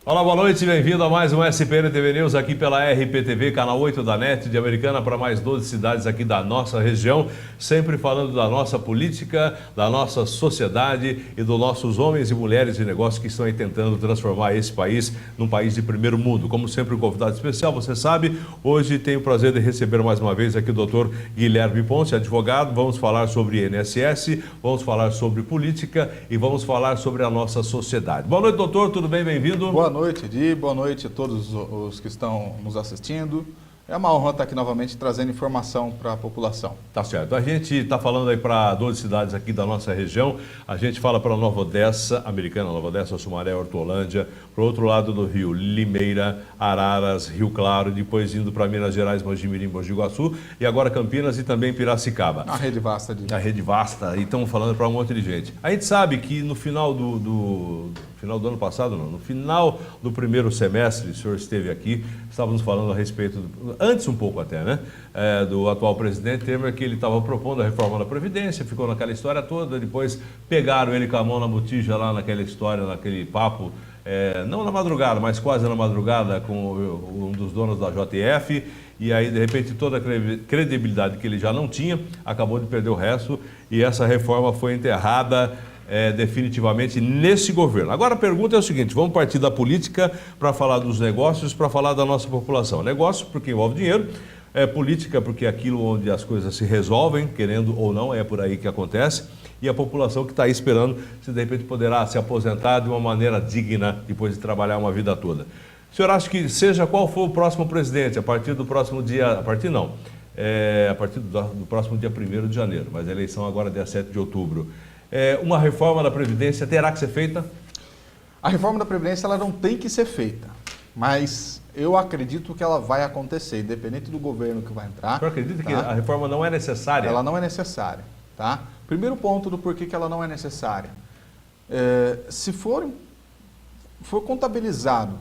Olá, boa noite, bem-vindo a mais um SPN TV News aqui pela RPTV, canal 8 da NET de Americana para mais 12 cidades aqui da nossa região, sempre falando da nossa política, da nossa sociedade e dos nossos homens e mulheres de negócio que estão aí tentando transformar esse país num país de primeiro mundo. Como sempre, um convidado especial, você sabe, hoje tenho o prazer de receber mais uma vez aqui o Dr. Guilherme Ponce, advogado. Vamos falar sobre INSS, vamos falar sobre política e vamos falar sobre a nossa sociedade. Boa noite, doutor, tudo bem? Bem-vindo. Boa noite, Edi. Boa noite a todos os que estão nos assistindo. É uma honra estar aqui novamente trazendo informação para a população. Tá certo. A gente está falando aí para 12 cidades aqui da nossa região. A gente fala para Nova Odessa, Americana, Nova Odessa, Sumaré, Hortolândia, para o outro lado do rio, Limeira, Araras, Rio Claro, depois indo para Minas Gerais, Mogi-mirim, Mogi Guaçu e agora Campinas e também Piracicaba. A rede vasta. A rede vasta, e estamos falando para um monte de gente. A gente sabe que no final do ano passado, não, no final do primeiro semestre, o senhor esteve aqui, estávamos falando a respeito, antes um pouco até, né, do atual presidente Temer, que ele estava propondo a reforma da Previdência, ficou naquela história toda, depois pegaram ele com a mão na botija lá naquela história, naquele papo, não na madrugada, mas quase na madrugada com um dos donos da JF, e aí de repente toda a credibilidade que ele já não tinha, acabou de perder o resto, e essa reforma foi enterrada definitivamente nesse governo. Agora a pergunta é o seguinte, vamos partir da política para falar dos negócios, para falar da nossa população. Negócio porque envolve dinheiro, política porque é aquilo onde as coisas se resolvem, querendo ou não, é por aí que acontece, e a população que está aí esperando se de repente poderá se aposentar de uma maneira digna depois de trabalhar uma vida toda. O senhor acha que seja qual for o próximo presidente, a partir do próximo dia, a partir do próximo dia 1º de janeiro, mas a eleição agora é dia 7 de outubro, uma reforma da Previdência terá que ser feita? A reforma da Previdência ela não tem que ser feita, mas eu acredito que ela vai acontecer, independente do governo que vai entrar. O senhor acredita que a reforma não é necessária? Ela não é necessária, tá? Primeiro ponto do porquê que ela não é necessária. Se for contabilizado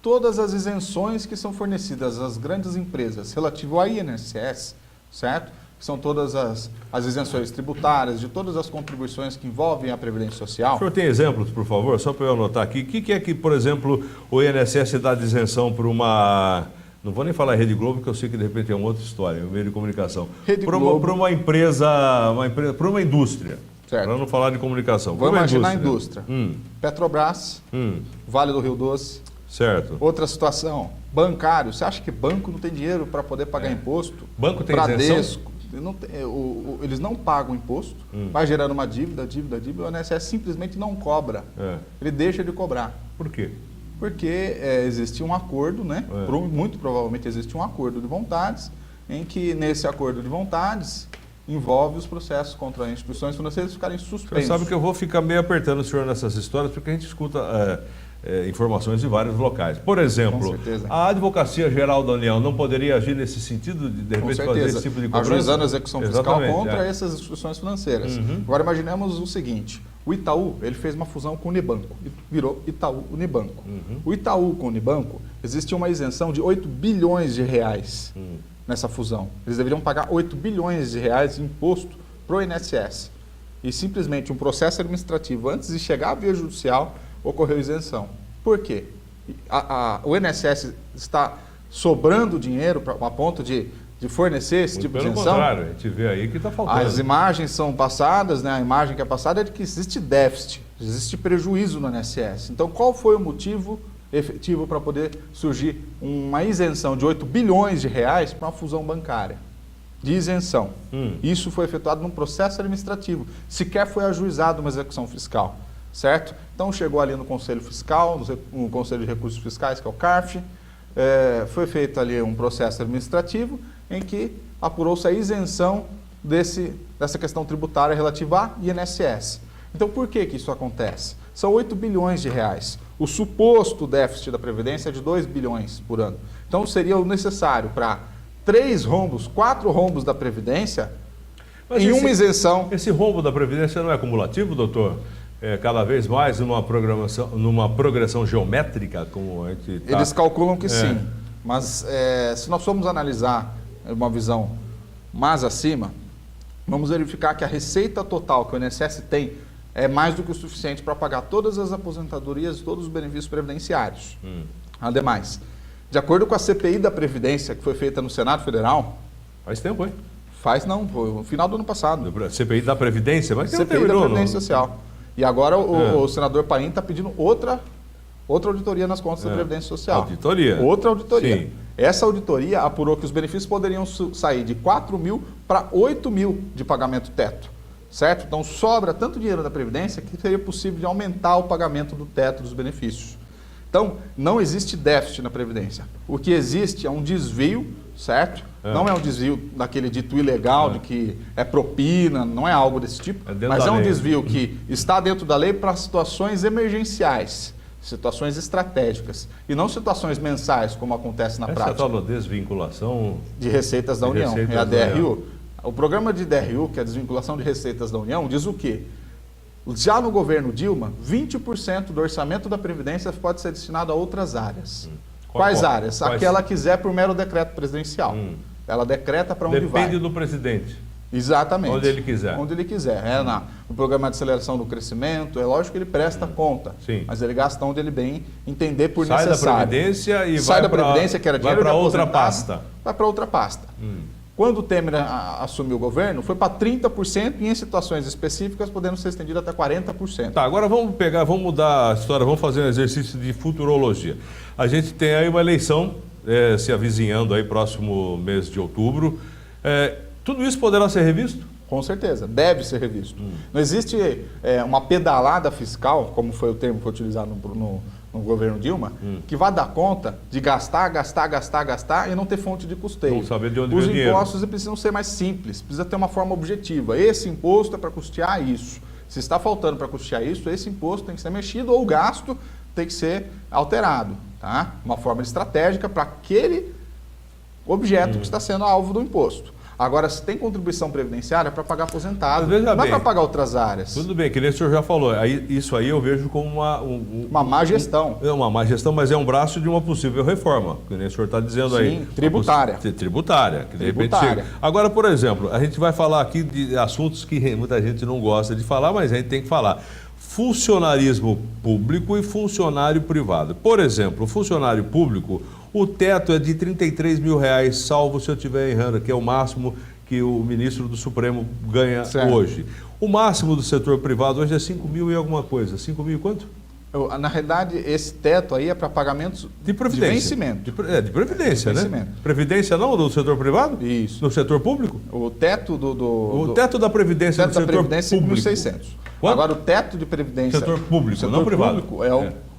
todas as isenções que são fornecidas às grandes empresas relativo ao INSS, certo? Que são todas as isenções tributárias, de todas as contribuições que envolvem a Previdência Social. O senhor tem exemplos, por favor, só para eu anotar aqui. O que é que, por exemplo, o INSS dá de isenção para uma... Não vou nem falar Rede Globo, porque eu sei que de repente é uma outra história, é um meio de comunicação. Para uma empresa, para uma indústria. Certo. Para não falar de comunicação. Vamos imaginar a indústria. Petrobras, Vale do Rio Doce. Certo. Outra situação, bancário. Você acha que banco não tem dinheiro para poder pagar imposto? Banco tem Bradesco, eles não pagam imposto, vai gerando uma dívida, o INSS simplesmente não cobra. Ele deixa de cobrar. Por quê? Porque existe um acordo, né? Muito provavelmente existe um acordo de vontades, em que nesse acordo de vontades envolve os processos contra instituições financeiras ficarem suspensos. Você sabe que eu vou ficar meio apertando o senhor nessas histórias, porque a gente escuta informações de vários locais. Por exemplo, a Advocacia Geral da União não poderia agir nesse sentido, de repente fazer esse tipo de cobrança? Ajuizando a execução fiscal contra essas instituições financeiras. Agora imaginemos o seguinte, o Itaú ele fez uma fusão com o Unibanco, e virou Itaú Unibanco. O Itaú com o Unibanco, existe uma isenção de 8 bilhões de reais nessa fusão. Eles deveriam pagar 8 bilhões de reais de imposto para o INSS. E simplesmente um processo administrativo, antes de chegar à via judicial, ocorreu isenção. Por quê? O INSS está sobrando dinheiro a ponto de fornecer esse tipo de isenção? Pelo contrário, a gente vê aí que está faltando. As imagens são passadas, né? A imagem que é passada é de que existe déficit, existe prejuízo no INSS. Então, qual foi o motivo efetivo para poder surgir uma isenção de 8 bilhões de reais para uma fusão bancária? De isenção. Isso foi efetuado num processo administrativo. Sequer foi ajuizado uma execução fiscal. Certo? Então chegou ali no Conselho Fiscal, no Conselho de Recursos Fiscais, que é o CARF, foi feito ali um processo administrativo em que apurou-se a isenção dessa questão tributária relativa à INSS. Então por que isso acontece? São 8 bilhões de reais. O suposto déficit da Previdência é de 2 bilhões por ano. Então seria o necessário para 4 rombos da Previdência em uma isenção. Esse rombo da Previdência não é acumulativo, doutor? Cada vez mais numa progressão geométrica, como a gente tá... Eles calculam que sim, mas se nós formos analisar uma visão mais acima, vamos verificar que a receita total que o INSS tem é mais do que o suficiente para pagar todas as aposentadorias e todos os benefícios previdenciários. Ademais, de acordo com a CPI da Previdência, que foi feita no Senado Federal... Faz tempo, hein? Foi no final do ano passado. CPI da Previdência? Mas que não CPI da terminou, Previdência Social. E agora o senador Paim está pedindo outra auditoria nas contas da Previdência Social. Auditoria? Outra auditoria. Sim. Essa auditoria apurou que os benefícios poderiam sair de 4 mil para 8 mil de pagamento teto. Certo? Então sobra tanto dinheiro da Previdência que seria possível de aumentar o pagamento do teto dos benefícios. Então, não existe déficit na Previdência. O que existe é um desvio, certo? Não é um desvio daquele dito ilegal, de que é propina, não é algo desse tipo, mas é um desvio que está dentro da lei para situações emergenciais, situações estratégicas, e não situações mensais, como acontece na prática. Essa tal da desvinculação de receitas da União, receitas é a da DRU. União. O programa de DRU, que é a desvinculação de receitas da União, diz o quê? Já no governo Dilma, 20% do orçamento da Previdência pode ser destinado a outras áreas. Quais áreas? A que ela quiser por mero decreto presidencial. Ela decreta para onde vai. Depende do presidente. Exatamente. Onde ele quiser. Onde ele quiser. No programa de aceleração do crescimento, é lógico que ele presta conta. Sim. Mas ele gasta onde ele bem entender por Sai necessário. da Previdência e sai da Previdência, que era dinheiro vai para de outra aposentado, pasta. Vai para outra pasta. Quando o Temer assumiu o governo, foi para 30% e em situações específicas podendo ser estendido até 40%. Tá, agora vamos mudar a história, vamos fazer um exercício de futurologia. A gente tem aí uma eleição se avizinhando aí próximo mês de outubro. Tudo isso poderá ser revisto? Com certeza, deve ser revisto. Não existe uma pedalada fiscal, como foi o termo que foi utilizado no governo Dilma, que vai dar conta de gastar e não ter fonte de custeio. Não saber de onde Os vem o dinheiro. impostos precisam ser mais simples, precisa ter uma forma objetiva. Esse imposto é para custear isso. Se está faltando para custear isso, esse imposto tem que ser mexido ou o gasto tem que ser alterado. Tá? Uma forma estratégica para aquele objeto que está sendo alvo do imposto. Agora, se tem contribuição previdenciária, é para pagar aposentado, não é para pagar outras áreas. Tudo bem, que nem o senhor já falou. Isso aí eu vejo como uma má gestão. É uma má gestão, mas é um braço de uma possível reforma, que nem o senhor está dizendo aí. Sim, tributária. Tributária, que de repente chega. Agora, por exemplo, a gente vai falar aqui de assuntos que muita gente não gosta de falar, mas a gente tem que falar. Funcionarismo público e funcionário privado. Por exemplo, o funcionário público, o teto é de R$33 mil, salvo se eu estiver errando, que é o máximo que o ministro do Supremo ganha hoje. O máximo do setor privado hoje é 5 mil e alguma coisa. 5 mil e quanto? Na realidade, esse teto aí é para pagamentos de previdência. De vencimento. De previdência, né? Previdência não do setor privado? Isso. Do setor público? O teto O teto da previdência do setor público. É 5.600. Agora, o teto de previdência... Setor público, não privado. Público é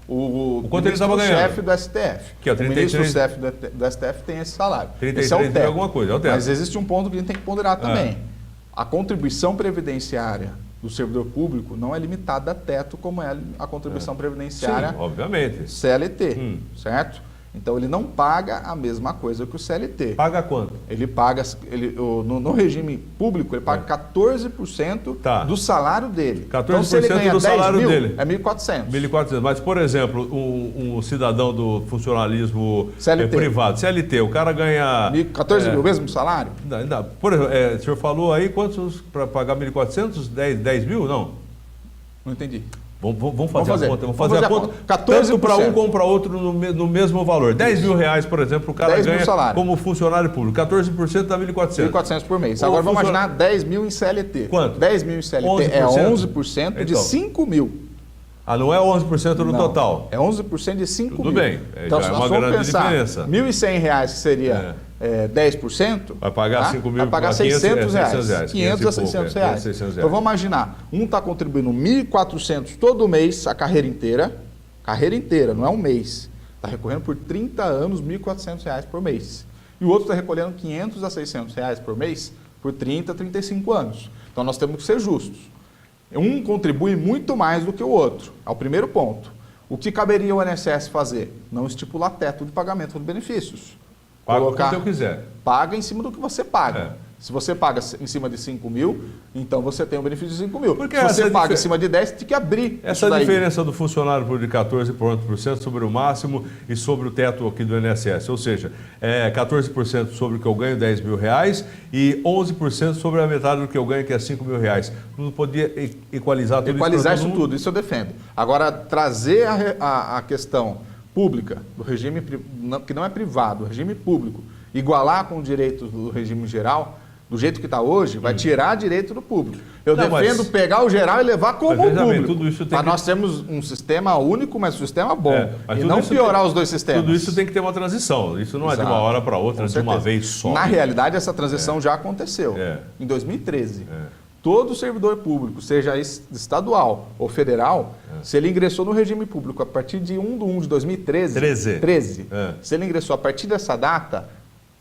o quanto ele estava ganhando? Chefe do STF. Que é o 33... O ministro-chefe do STF tem esse salário. 33 esse é o teto. Alguma coisa, é o teto. Mas existe um ponto que a gente tem que ponderar também. A contribuição previdenciária do servidor público não é limitada a teto como é a contribuição previdenciária. Sim, obviamente. CLT, certo? Então ele não paga a mesma coisa que o CLT. Paga quanto? Ele paga, no regime público, ele paga 14% do salário dele. 14% então, se ele ganha do salário 10 mil, dele. É 1.400. 1.400. Mas, por exemplo, um cidadão do funcionalismo CLT. Privado, CLT, o cara ganha... 14 mil, mesmo salário? Por exemplo, o senhor falou aí quantos para pagar 1.400? 10 mil? Não. Não entendi. Vamos fazer a conta. Vamos fazer a conta. 14%. Tanto para um como para outro no mesmo valor. 10 mil reais, por exemplo, o cara ganha como funcionário público. 14% dá 1.400. 1.400 por mês. Agora vamos imaginar 10 mil em CLT. Quanto? 10 mil em CLT 11%? é 11% de 5 mil. Não é 11% no total? É 11% de 5 mil. Tudo bem. Então, já se é nós uma formos grande pensar diferença. R$ 1.100, que seria 10%, vai pagar 5 mil, vai pagar 600 reais. 500 a 600 reais. 600 reais. Então vamos imaginar, um está contribuindo 1.400 todo mês a carreira inteira, não é um mês. Está recorrendo por 30 anos R$ 1.400 por mês. E o outro está recolhendo 500 a 600 reais por mês por 30 a 35 anos. Então nós temos que ser justos. Um contribui muito mais do que o outro. É o primeiro ponto. O que caberia ao INSS fazer? Não estipular teto de pagamento de benefícios. Paga quanto eu quiser. Paga em cima do que você paga. Se você paga em cima de 5 mil, então você tem um benefício de 5 mil. Porque se você essa paga em cima de 10, tem que abrir. Essa diferença do funcionário público de 14% sobre o máximo e sobre o teto aqui do INSS, ou seja, 14% sobre o que eu ganho, 10 mil reais, e 11% sobre a metade do que eu ganho, que é 5 mil reais. Não podia equalizar tudo Equalizar isso? Isso tudo, isso eu defendo. Agora, trazer a questão pública, do regime que não é privado, o regime público, igualar com os direitos do regime geral, do jeito que está hoje, vai tirar direito do público. Eu defendo pegar o geral e levar como o público. Tudo isso tem nós temos um sistema único, mas um sistema bom. E não isso piorar os dois sistemas. Tudo isso tem que ter uma transição. Isso não é de uma hora para outra, de uma vez só. Na realidade, essa transição já aconteceu. Em 2013. Todo servidor público, seja estadual ou federal, se ele ingressou no regime público a partir de 1/1 de 2013, se ele ingressou a partir dessa data,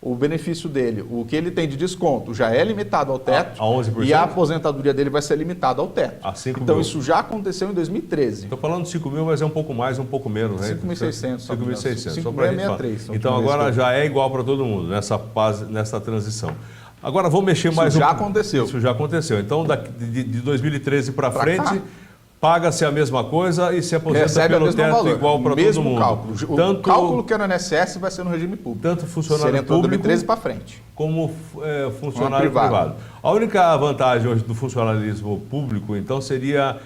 o benefício dele, o que ele tem de desconto, já é limitado ao teto, a 11%? E a aposentadoria dele vai ser limitada ao teto. A 5 então mil. Isso já aconteceu em 2013. Estou falando de 5 mil, mas é um pouco mais, um pouco menos, né? 5.600. 5.600. Só para 5.663. Então agora já é igual para todo mundo, nessa transição. Agora vamos mexer mais Isso já aconteceu. Isso já aconteceu. Então, de 2013 para frente, paga-se a mesma coisa e se aposenta recebe pelo teto valor, igual para todo mundo. O cálculo que é no INSS vai ser no regime público. Tanto funcionário público, público 2013 para frente, como funcionário privado. A única vantagem hoje do funcionalismo público, então, seria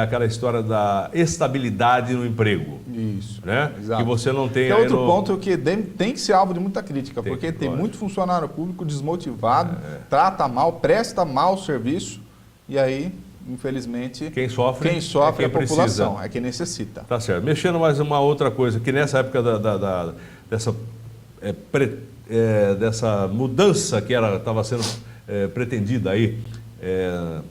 aquela história da estabilidade no emprego. Isso, né? Exato. Que você não tem... É outro ponto que tem que ser alvo de muita crítica, porque tem lógico. muito funcionário público desmotivado, trata mal, presta mal o serviço, e aí, infelizmente, quem sofre é a população, é quem necessita. Tá certo. Mexendo mais uma outra coisa, que nessa época dessa mudança que estava sendo pretendida aí,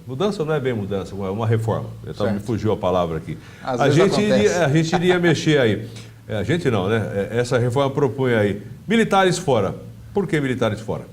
mudança não é bem mudança, é uma reforma. Me fugiu a palavra aqui. A gente iria mexer aí. A gente não, né? Essa reforma propunha aí militares fora. Por que militares fora?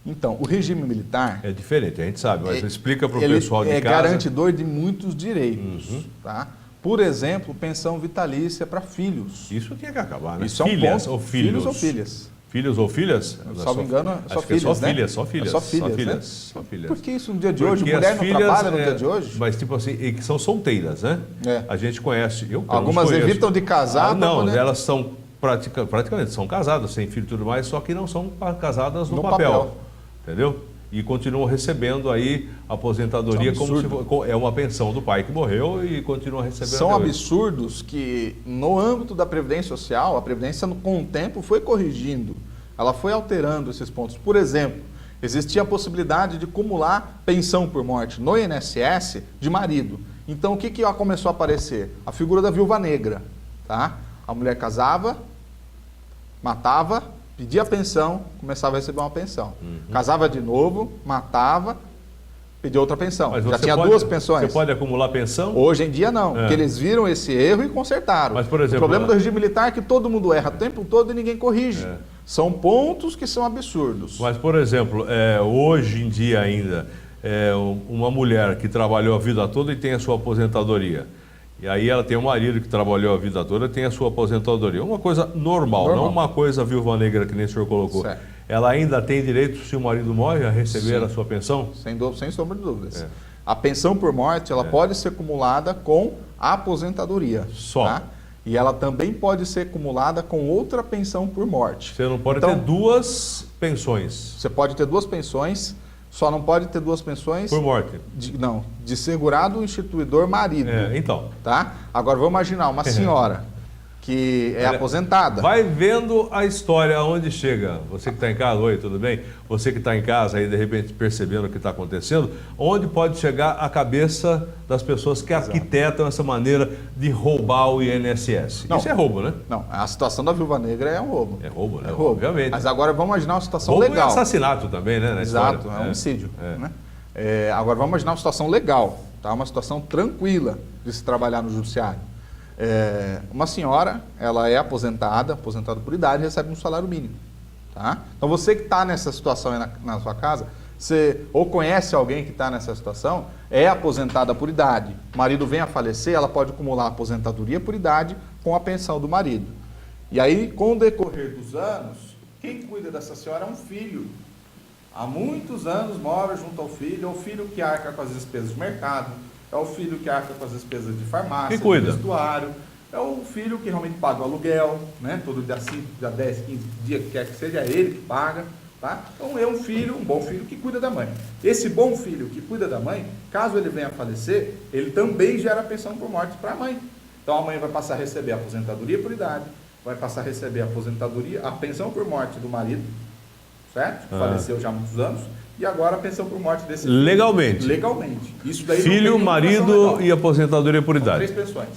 Então, o regime militar... É diferente, a gente sabe, mas explica para o pessoal de casa... Ele é garantidor de muitos direitos, tá? Por exemplo, pensão vitalícia para filhos. Isso tinha que acabar, né? Isso filhas é um ponto. ou filhos? Filhos ou filhas. Filhos ou filhas? Se não me engano, é só filhas, só né? filhas, só filhas. É só filhas, né? Só filhas. Por que isso no dia de hoje? Porque Mulher não filhas, trabalha no dia de hoje? Mas tipo assim, que são solteiras, né? A gente conhece. Algumas evitam de casar. Não, elas são praticamente são casadas, sem filho e tudo mais, só que não são casadas no papel. Entendeu? E continuam recebendo aí aposentadoria como se é uma pensão do pai que morreu e continuam recebendo. São absurdos que no âmbito da Previdência Social, a Previdência com o tempo foi corrigindo, ela foi alterando esses pontos. Por exemplo, existia a possibilidade de acumular pensão por morte no INSS de marido. Então o que começou a aparecer? A figura da viúva negra, tá? A mulher casava, matava, pedia pensão, começava a receber uma pensão. Casava de novo, matava, pedia outra pensão. Mas já tinha duas pensões. Você pode acumular pensão? Hoje em dia não, porque eles viram esse erro e consertaram. Mas, por exemplo, o problema do regime militar é que todo mundo erra o tempo todo e ninguém corrige. São pontos que são absurdos. Mas, por exemplo, hoje em dia ainda, uma mulher que trabalhou a vida toda e tem a sua aposentadoria, e aí ela tem um marido que trabalhou a vida toda e tem a sua aposentadoria. Uma coisa normal, não uma coisa viúva negra que nem o senhor colocou. Certo. Ela ainda tem direito, se o marido morre, a receber a sua pensão? Sem sombra de dúvidas. A pensão por morte, ela pode ser acumulada com a aposentadoria. Só. Tá? E ela também pode ser acumulada com outra pensão por morte. Você não pode ter duas pensões. Você pode ter duas pensões, só não pode ter duas pensões... Por morte. De segurado instituidor marido. Então. Tá? Agora, vamos imaginar uma senhora que é aposentada. Vai vendo a história aonde chega. Você que está em casa, oi, tudo bem? Você que está em casa aí, de repente, percebendo o que está acontecendo, onde pode chegar a cabeça das pessoas que arquitetam essa maneira de roubar o INSS? Isso é roubo, né? Não, a situação da viúva negra é um roubo. É roubo, né? É roubo. Obviamente. Mas agora vamos imaginar uma situação roubo legal. E assassinato também, né? Exato, é um homicídio. Né? Agora vamos imaginar uma situação legal, tá? Uma situação tranquila de se trabalhar no judiciário. Uma senhora, ela é aposentada por idade, recebe um salário mínimo. Tá? Então você que está nessa situação aí na sua casa, você ou conhece alguém que está nessa situação, é aposentada por idade, o marido vem a falecer, ela pode acumular a aposentadoria por idade com a pensão do marido. E aí, com o decorrer dos anos, Quem cuida dessa senhora é um filho. Há muitos anos mora junto ao filho, é o filho que arca com as despesas de mercado, é o filho que arca com as despesas de farmácia, Quem cuida? de vestuário, é o filho que realmente paga o aluguel, né? Todo dia 5, dia 10, 15 dias que quer que seja, é ele que paga, tá? Então é um filho, um bom filho que cuida da mãe. Esse bom filho que cuida da mãe, caso ele venha a falecer, ele também gera pensão por morte para a mãe. Então a mãe vai passar a receber a aposentadoria por idade, vai passar a receber a aposentadoria, a pensão por morte do marido, certo? Que faleceu já há muitos anos, e agora a pensão por morte desse filho. Legalmente. Legalmente. Isso daí Filho, não tem marido legal. e aposentadoria por São idade. 3 pensões.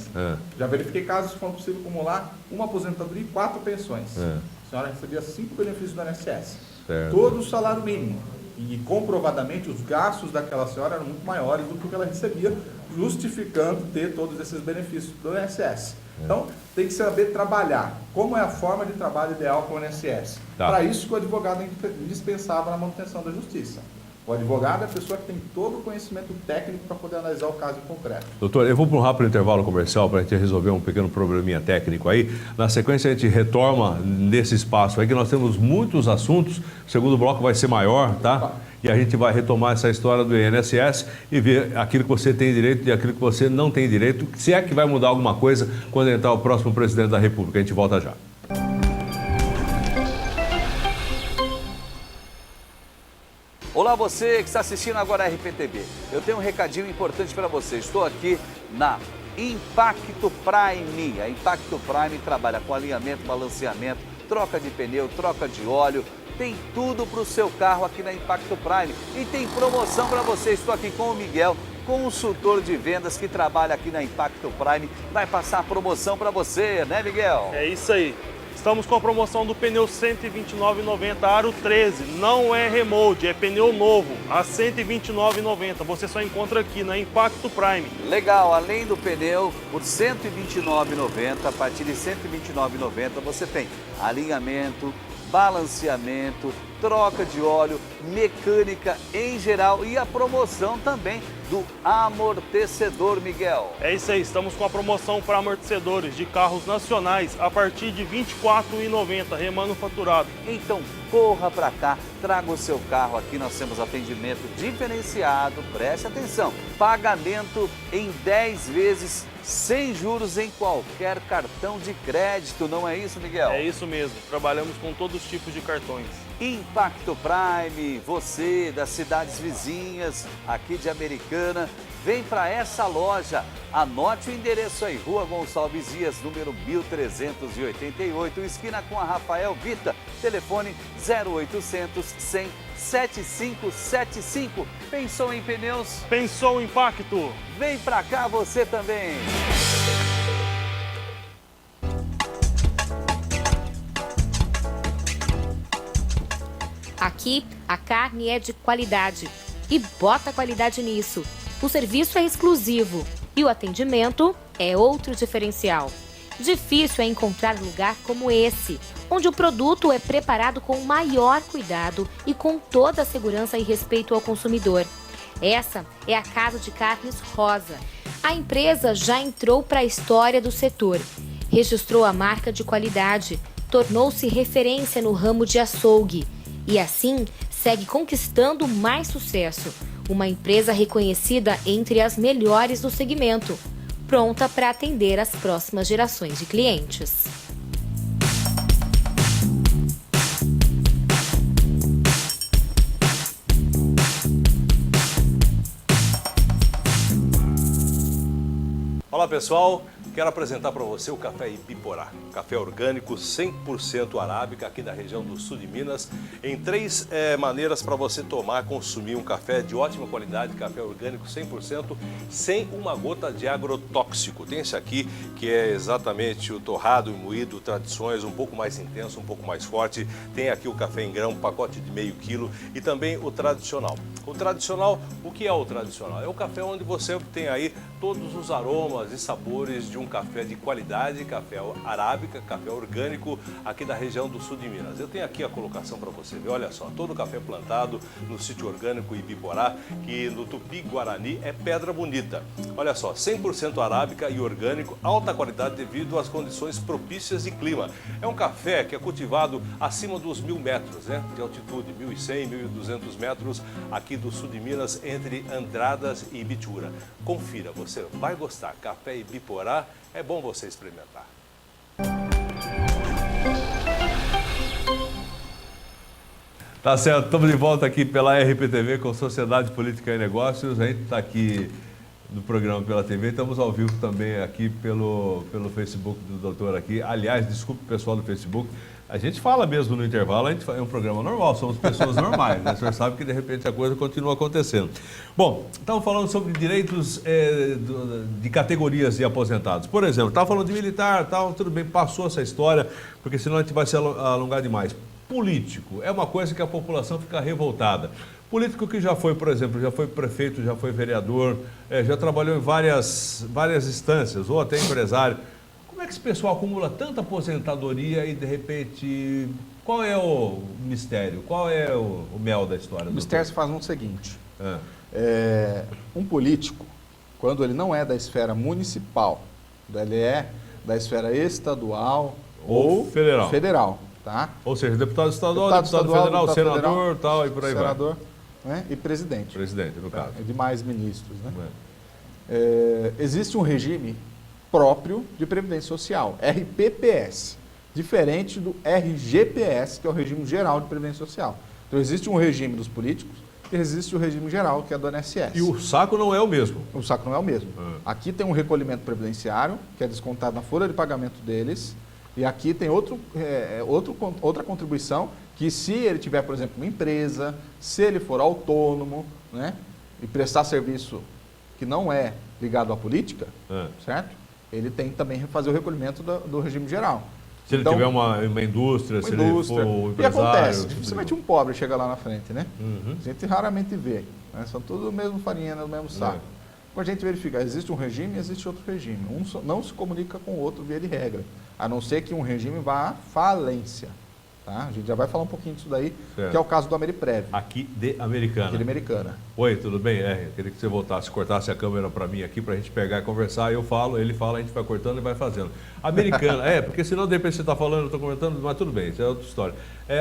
Já verifiquei casos que foi possível acumular uma aposentadoria e 4 pensões. A senhora recebia 5 benefícios do INSS. Certo. Todo o salário mínimo. E comprovadamente os gastos daquela senhora eram muito maiores do que o que ela recebia, justificando ter todos esses benefícios do INSS. Então, tem que saber trabalhar. Como é a forma de trabalho ideal com o INSS? Tá. Para isso que o advogado é indispensável na manutenção da justiça. O advogado é a pessoa que tem todo o conhecimento técnico para poder analisar o caso em concreto. Doutor, eu vou para um rápido intervalo comercial para a gente resolver um pequeno probleminha técnico aí. Na sequência, a gente retoma nesse espaço aí, que nós temos muitos assuntos. O segundo bloco vai ser maior, tá? E a gente vai retomar essa história do INSS e ver aquilo que você tem direito e aquilo que você não tem direito. Se é que vai mudar alguma coisa quando entrar o próximo presidente da República. A gente volta já. Olá você que está assistindo agora a RPTV. Eu tenho um recadinho importante para você. Estou aqui na Impacto Prime. A Impacto Prime trabalha com alinhamento, balanceamento, troca de pneu, troca de óleo. Tem tudo para o seu carro aqui na Impacto Prime. E tem promoção para você. Estou aqui com o Miguel, consultor de vendas que trabalha aqui na Impacto Prime. Vai passar promoção para você, né, Miguel? É isso aí. Estamos com a promoção do pneu 129,90 aro 13. Não é remold, é pneu novo, a 129,90. Você só encontra aqui na Impacto Prime. Legal, além do pneu, por R$ 129,90, a partir de R$ 129,90 você tem alinhamento, balanceamento, troca de óleo, mecânica em geral e a promoção também do amortecedor, Miguel. É isso aí, estamos com a promoção para amortecedores de carros nacionais a partir de R$ 24,90, remanufaturado. Então corra para cá, traga o seu carro aqui, nós temos atendimento diferenciado, preste atenção, pagamento em 10 vezes sem juros em qualquer cartão de crédito, não é isso, Miguel? É isso mesmo, trabalhamos com todos os tipos de cartões. Impacto Prime, você das cidades vizinhas, aqui de Americana, vem para essa loja. Anote o endereço aí, Rua Gonçalves Dias, número 1388, esquina com a Rafael Vita. Telefone 0800 100 7575. Pensou em pneus? Pensou em Impacto? Vem para cá você também. Aqui, a carne é de qualidade. E bota qualidade nisso. O serviço é exclusivo e o atendimento é outro diferencial. Difícil é encontrar lugar como esse, onde o produto é preparado com o maior cuidado e com toda a segurança e respeito ao consumidor. Essa é a Casa de Carnes Rosa. A empresa já entrou para a história do setor, registrou a marca de qualidade, tornou-se referência no ramo de açougue e assim segue conquistando mais sucesso. Uma empresa reconhecida entre as melhores do segmento, pronta para atender as próximas gerações de clientes. Olá pessoal, quero apresentar para você o café Ibiporá, café orgânico 100% arábica aqui da região do sul de Minas, em 3 maneiras para você tomar, consumir um café de ótima qualidade, café orgânico 100%, sem uma gota de agrotóxico. Tem esse aqui que é exatamente o torrado e moído, tradições, um pouco mais intenso, um pouco mais forte. Tem aqui o café em grão, pacote de meio quilo e também o tradicional. O tradicional, o que é o tradicional? É o café onde você tem aí todos os aromas e sabores de um café de qualidade, café arábica, café orgânico aqui da região do sul de Minas. Eu tenho aqui a colocação para você ver, olha só, todo o café plantado no sítio orgânico Ibiporá, que no Tupi-Guarani é pedra bonita. Olha só, 100% arábica e orgânico, alta qualidade devido às condições propícias de clima. É um café que é cultivado acima dos 1.000 metros, né, de altitude, 1.100, 1.200 metros aqui do sul de Minas, entre Andradas e Ibitura. Confira, você vai gostar. Café Ibiporá, é bom você experimentar. Tá certo, estamos de volta aqui pela RPTV com Sociedade, Política e Negócios. A gente está aqui no programa pela TV, estamos ao vivo também aqui pelo Facebook do doutor aqui. Aliás, desculpe o pessoal do Facebook, a gente fala mesmo no intervalo, a gente é um programa normal, somos pessoas normais, né? O senhor sabe que de repente a coisa continua acontecendo. Bom, estamos falando sobre direitos de categorias de aposentados. Por exemplo, estava falando de militar, tal, tudo bem, passou essa história, porque senão a gente vai se alongar demais. Político é uma coisa que a população fica revoltada. Político que já foi, por exemplo, já foi prefeito, já foi vereador, já trabalhou em várias instâncias, ou até empresário. Como é que esse pessoal acumula tanta aposentadoria e, de repente, qual é o mistério? Qual é o mel da história? O mistério se faz no seguinte. Um político, quando ele não é da esfera municipal, ele é da esfera estadual ou federal, tá? Ou seja, deputado estadual, deputado federal, senador, tal, e por aí vai. Senador, né? E presidente. Presidente, no caso. E demais ministros, né? Existe um regime próprio de Previdência Social, RPPS, diferente do RGPS, que é o Regime Geral de Previdência Social. Então, existe um regime dos políticos e existe o regime geral, que é do INSS. E o saco não é o mesmo? O saco não é o mesmo. Aqui tem um recolhimento previdenciário, que é descontado na folha de pagamento deles, e aqui tem outra contribuição, que se ele tiver, por exemplo, uma empresa, se ele for autônomo, né, e prestar serviço que não é ligado à política, certo? Ele tem também que fazer o recolhimento do regime geral. Se ele tiver uma indústria, ele for um empresário... E acontece, dificilmente um pobre chega lá na frente, né? A gente raramente vê, né? São tudo o mesmo farinha, no mesmo saco. Quando a gente verificar, existe um regime e existe outro regime. Um não se comunica com o outro via de regra, a não ser que um regime vá à falência. Tá? A gente já vai falar um pouquinho disso daí, que é o caso do Ameriprev. Aqui de Americana. Aqui de Americana. Oi, tudo bem? Eu queria que você voltasse, cortasse a câmera para mim aqui, para a gente pegar e conversar. Eu falo, ele fala, a gente vai cortando e vai fazendo. Americana, porque senão de repente você está falando, eu estou comentando, mas tudo bem, isso é outra história.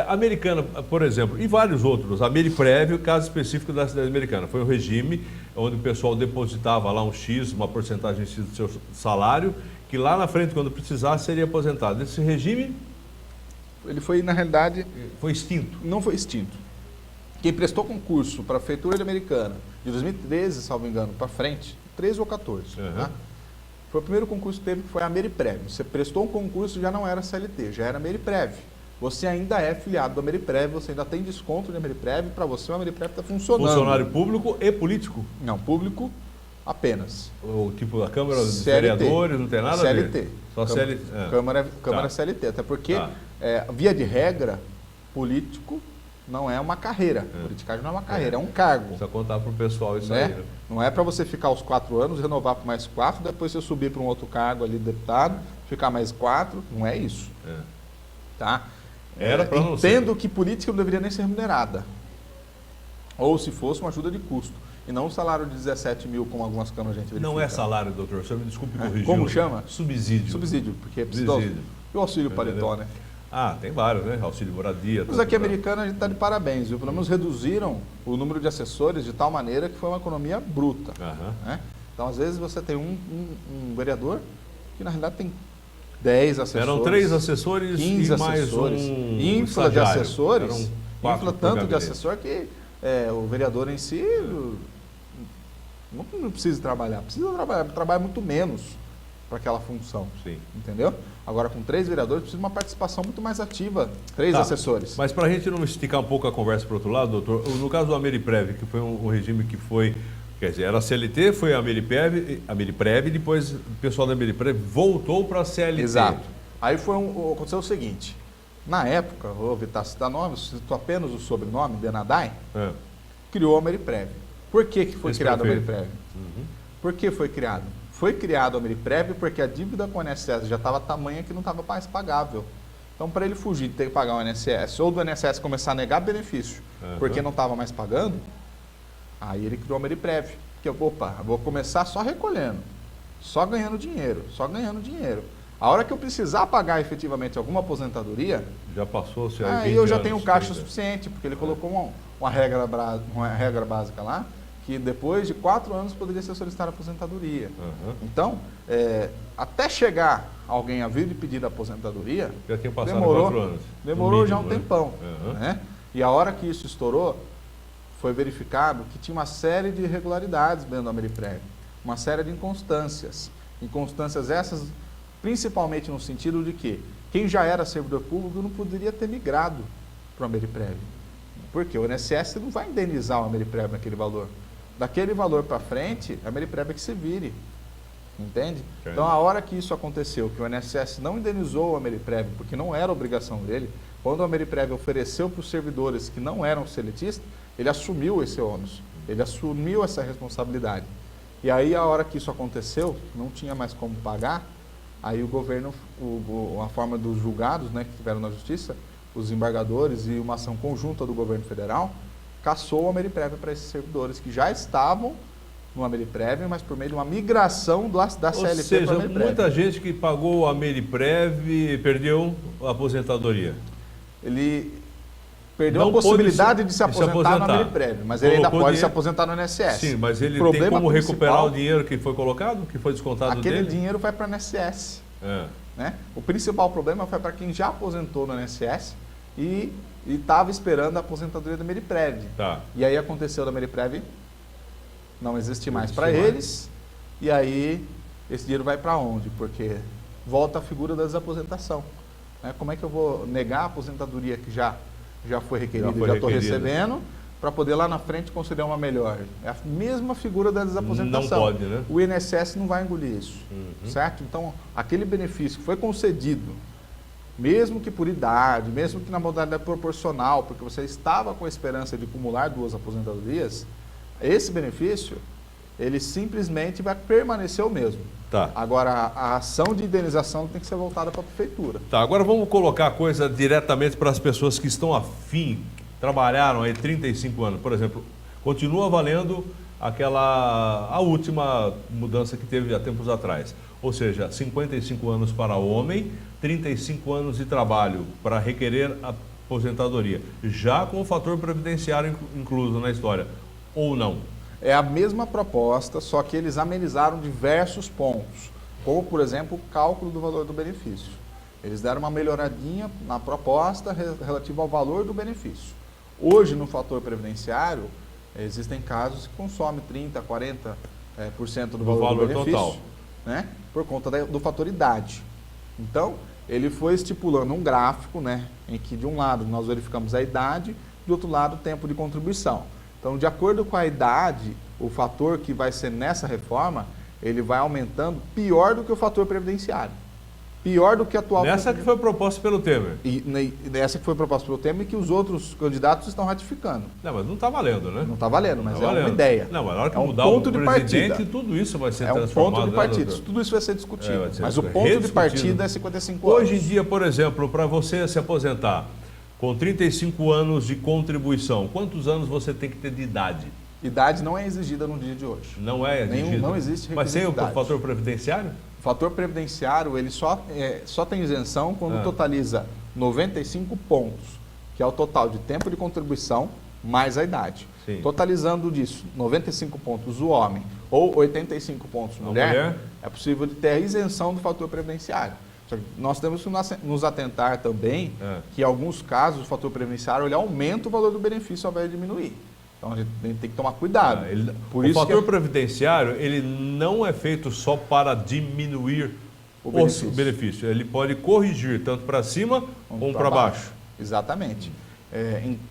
Americana, por exemplo, e vários outros. Ameriprev, o caso específico da cidade americana, foi um regime onde o pessoal depositava lá um X, uma porcentagem X do seu salário, que lá na frente, quando precisasse, seria aposentado. Esse regime... Ele foi, na realidade... Foi extinto? Não foi extinto. Quem prestou concurso para a Prefeitura de Americana, de 2013, salvo engano, para frente, 13 ou 14, tá? Foi o primeiro concurso que teve, que foi a Ameriprev. Você prestou um concurso, já não era CLT, já era Ameriprev. Você ainda é filiado do Ameriprev, você ainda tem desconto de Ameriprev, para você o Ameriprev está funcionando. Funcionário público e político? Não, público apenas. O tipo da Câmara dos Vereadores, não tem nada CLT. a ver? Só CLT. Câmara CLT, até porque, via de regra, político não é uma carreira. Politicagem não é uma carreira, é um cargo. Precisa contar para o pessoal isso né? aí. Né? Não é para você ficar os 4 anos, renovar por mais 4, depois você subir para um outro cargo ali, deputado, ficar mais 4, não é isso. Tá? Era para não ser. Entendo que política não deveria nem ser remunerada. Ou se fosse uma ajuda de custo. E não um salário de 17 mil, como algumas câmaras a gente verifica. Não é salário, doutor. O senhor me desculpe corrigir. Como chama? Subsídio. Subsídio, porque precisa. E o auxílio paletó, né? Tem vários, né? Auxílio moradia. Mas aqui americana a gente está de parabéns, viu? Pelo menos reduziram o número de assessores de tal maneira que foi uma economia bruta. Né? Então, às vezes, você tem um vereador que, na realidade, tem 10 assessores. Eram 3 assessores 15 e mais assessores. Um infla de assessores. Infla tanto de assessor que o vereador em si não precisa trabalhar. Precisa trabalhar muito menos para aquela função. Sim. Entendeu? Agora, com 3 vereadores, precisa de uma participação muito mais ativa. 3 assessores. Mas para a gente não esticar um pouco a conversa para o outro lado, doutor, no caso do Ameriprev, que foi um regime que foi, quer dizer, era a CLT, foi a Ameriprev e depois o pessoal da Ameriprev voltou para a CLT. Exato. Aí aconteceu o seguinte, na época, vou evitar citar nomes, cito apenas o sobrenome, Benadai, criou a Ameriprev. Por que foi criado a Ameriprev? Por que foi criado? foi criado o Ameriprev porque a dívida com o INSS já estava tamanha que não estava mais pagável. Então, para ele fugir de ter que pagar o INSS, ou do INSS começar a negar benefício, porque não estava mais pagando, aí ele criou o Ameriprev. Que opa, vou começar só recolhendo, só ganhando dinheiro, só ganhando dinheiro. A hora que eu precisar pagar efetivamente alguma aposentadoria, Já passou, se aí eu já tenho caixa suficiente, porque ele colocou uma regra básica lá, que depois de 4 anos poderia ser solicitada a aposentadoria. Então, até chegar alguém a vir de pedir a aposentadoria, já tinha passado demorou, 4 anos. Demorou já um mínimo, tempão. Né? Né? E a hora que isso estourou, foi verificado que tinha uma série de irregularidades dentro do Ameriprev, uma série de inconstâncias. Inconstâncias essas, principalmente no sentido de que quem já era servidor público não poderia ter migrado para o Ameriprev. Porque o INSS não vai indenizar o Ameriprev naquele valor. Daquele valor para frente, a Ameriprev é que se vire. Entende? Então, a hora que isso aconteceu, que o INSS não indenizou o Ameriprev, porque não era obrigação dele, quando o Ameriprev ofereceu para os servidores que não eram seletistas, ele assumiu esse ônus, ele assumiu essa responsabilidade. E aí, a hora que isso aconteceu, não tinha mais como pagar, aí o governo, a forma dos julgados, né, que tiveram na justiça, os embargadores e uma ação conjunta do governo federal, cassou o Ameriprev para esses servidores que já estavam no Ameriprev, mas por meio de uma migração da CLT para o seja, Ameriprev. muita gente que pagou o Ameriprev perdeu a aposentadoria. Ele perdeu Não a possibilidade pôde de se aposentar no Ameriprev, mas ele ainda Colocou pode se dinheiro. aposentar no INSS. Sim, mas ele Problema tem como recuperar principal, o dinheiro que foi colocado, que foi descontado aquele dele? dinheiro vai para o INSS. É. Né? O principal problema foi para quem já aposentou no INSS e estava esperando a aposentadoria do Ameriprev. Tá. E aí aconteceu da Ameriprev não existe mais para mais. eles, e aí esse dinheiro vai para onde? Porque volta a figura da desaposentação. Né? Como é que eu vou negar a aposentadoria que já foi requerida, já estou recebendo, para poder lá na frente conceder uma melhor? É a mesma figura da desaposentação. Não pode, né? O INSS não vai engolir isso, certo? Então, aquele benefício que foi concedido, mesmo que por idade, mesmo que na modalidade proporcional, porque você estava com a esperança de acumular 2 aposentadorias, esse benefício, ele simplesmente vai permanecer o mesmo. Tá. Agora, a ação de indenização tem que ser voltada para a prefeitura. Tá, agora vamos colocar a coisa diretamente para as pessoas que estão afim, trabalharam aí 35 anos. Por exemplo, continua valendo a última mudança que teve há tempos atrás. Ou seja, 55 anos para homem, 35 anos de trabalho para requerer a aposentadoria, já com o fator previdenciário incluso na história, ou não? É a mesma proposta, só que eles amenizaram diversos pontos, como, por exemplo, o cálculo do valor do benefício. Eles deram uma melhoradinha na proposta relativa ao valor do benefício. Hoje, no fator previdenciário, existem casos que consomem 30%, 40% do valor do benefício, total, né, por conta do fator idade. Então, ele foi estipulando um gráfico, né, em que de um lado nós verificamos a idade, do outro lado o tempo de contribuição. Então, de acordo com a idade, o fator que vai ser nessa reforma, ele vai aumentando pior do que o fator previdenciário. Pior do que a atual... Nessa que foi proposta pelo Temer. E nessa que foi proposta pelo Temer e que os outros candidatos estão ratificando. Não, mas não está valendo, né? Não está valendo, mas Tá é valendo. uma ideia. Não, mas na hora que é um mudar ponto o de presidente, partida. tudo isso vai ser É um transformado. ponto de né, partida. doutor? Tudo isso vai ser discutido. Vai ser Mas o ponto de rediscutido. partida é 55 anos. Hoje em dia, por exemplo, para você se aposentar com 35 anos de contribuição, quantos anos você tem que ter de idade? Idade não é exigida no dia de hoje. Não é exigido? Não existe requisito Mas sem o de idade. fator previdenciário? O fator previdenciário, ele só tem isenção quando totaliza 95 pontos, que é o total de tempo de contribuição mais a idade. Sim. Totalizando disso, 95 pontos o homem ou 85 pontos A mulher, mulher, é possível de ter a isenção do fator previdenciário. Só que nós temos que nos atentar também que em alguns casos o fator previdenciário ele aumenta o valor do benefício ao invés de diminuir. Então a gente tem que tomar cuidado. Por o isso fator que previdenciário, ele não é feito só para diminuir o o benefício. Ele pode corrigir tanto para cima como para baixo. Exatamente.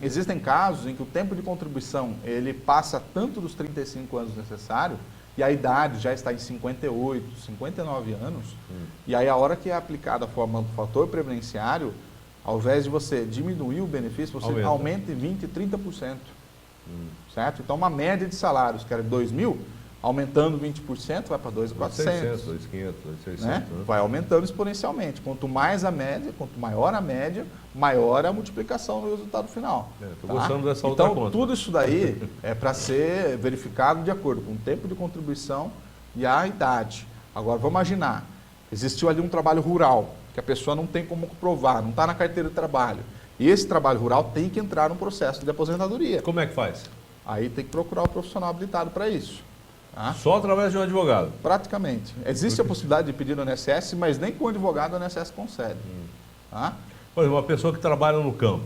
Existem casos em que o tempo de contribuição ele passa tanto dos 35 anos necessário e a idade já está em 58, 59 anos, e aí a hora que é aplicada a forma do fator previdenciário, ao invés de você diminuir o benefício, você aumenta em 20%, 30%. Certo? Então, uma média de salários que era 2 mil, Aumentando 20%, vai para 2.400. 2.500, 2.600. Né? Né? Vai aumentando exponencialmente. Quanto mais a média, quanto maior a média, maior a multiplicação no resultado final. Estou gostando dessa outra então, conta. tudo isso daí é para ser verificado de acordo com o tempo de contribuição e a idade. Agora, vamos imaginar, existiu ali um trabalho rural, que a pessoa não tem como comprovar, não está na carteira de trabalho. E esse trabalho rural tem que entrar no processo de aposentadoria. Como é que faz? Aí tem que procurar o profissional habilitado para isso. Tá? Só através de um advogado? Praticamente. Existe a possibilidade de pedir no INSS, mas nem com o advogado o INSS concede. Tá? Por exemplo, uma pessoa que trabalha no campo,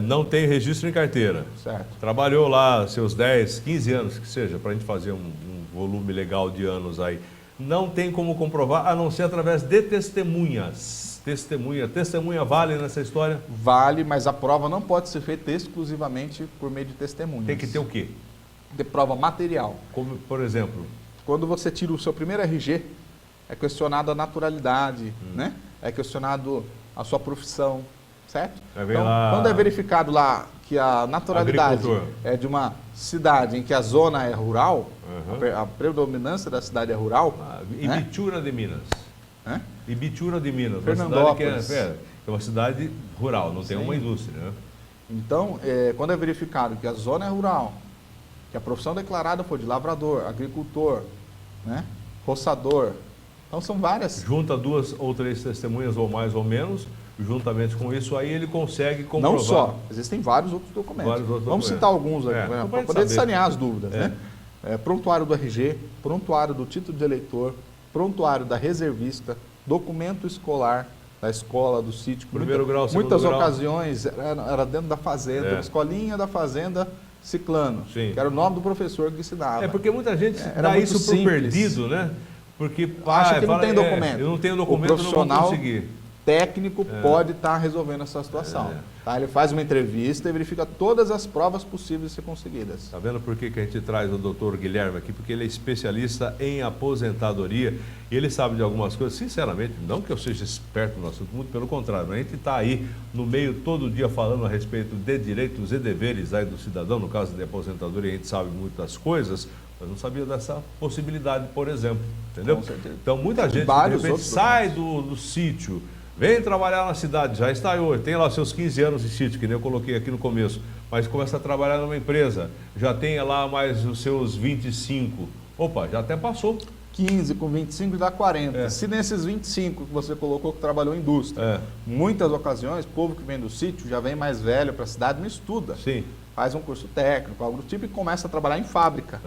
não tem registro em carteira, Certo. trabalhou lá seus 10, 15 anos, que seja, para a gente fazer um volume legal de anos aí, não tem como comprovar, a não ser através de testemunhas. Testemunha vale nessa história? Vale, mas a prova não pode ser feita exclusivamente por meio de testemunhas. Tem que ter o quê? De prova material. Como, por exemplo? Quando você tira o seu primeiro RG, é questionado a naturalidade, né? É questionado a sua profissão, certo? Então, quando é verificado lá que a naturalidade Agricultor. é de uma cidade em que a zona é rural, Uhum. a predominância da cidade é rural, né? Ibitura de Minas. Né? Ibitura de Minas, uma Fernandópolis. cidade que é uma cidade rural, não tem Sim. uma indústria, né? Então, quando é verificado que a zona é rural, que a profissão declarada foi de lavrador, agricultor, né? Roçador, então são várias. Junta 2 ou 3 testemunhas ou mais ou menos, juntamente com isso aí ele consegue comprovar. Não só, existem vários outros documentos. Vários outros Vamos documentos. citar alguns aqui, Então para pode poder saber. sanear as dúvidas. Né? Prontuário do RG, prontuário do título de eleitor, prontuário da reservista, documento escolar da escola, do sítio. Primeiro grau, segundo muitas grau. ocasiões era dentro da fazenda, escolinha da fazenda Ciclano, Sim. que era o nome do professor que ensinava. Porque muita gente Era dá muito isso por simples. perdido, né? Porque Acha que não tem documento. Eu não tenho O documento, eu não vou profissional conseguir. técnico pode estar resolvendo essa situação. Tá? Ele faz uma entrevista e verifica todas as provas possíveis de ser conseguidas. Está vendo por que a gente traz o doutor Guilherme aqui? Porque ele é especialista em aposentadoria e ele sabe de algumas coisas. Sinceramente, não que eu seja esperto no assunto, muito pelo contrário. A gente está aí no meio todo dia falando a respeito de direitos e deveres aí do cidadão, no caso de aposentadoria, a gente sabe muitas coisas, mas não sabia dessa possibilidade, por exemplo. Entendeu? Com certeza. Então, muita gente, de vários repente, outros sai do sítio, vem trabalhar na cidade, já está hoje, tem lá seus 15 anos de sítio, que nem eu coloquei aqui no começo, mas começa a trabalhar numa empresa, já tem lá mais os seus 25, opa, já até passou. 15 com 25 dá 40. É. Se nesses 25 que você colocou que trabalhou em indústria, muitas ocasiões, o povo que vem do sítio já vem mais velho para a cidade, não estuda. Sim. Faz um curso técnico, algo do tipo, e começa a trabalhar em fábrica.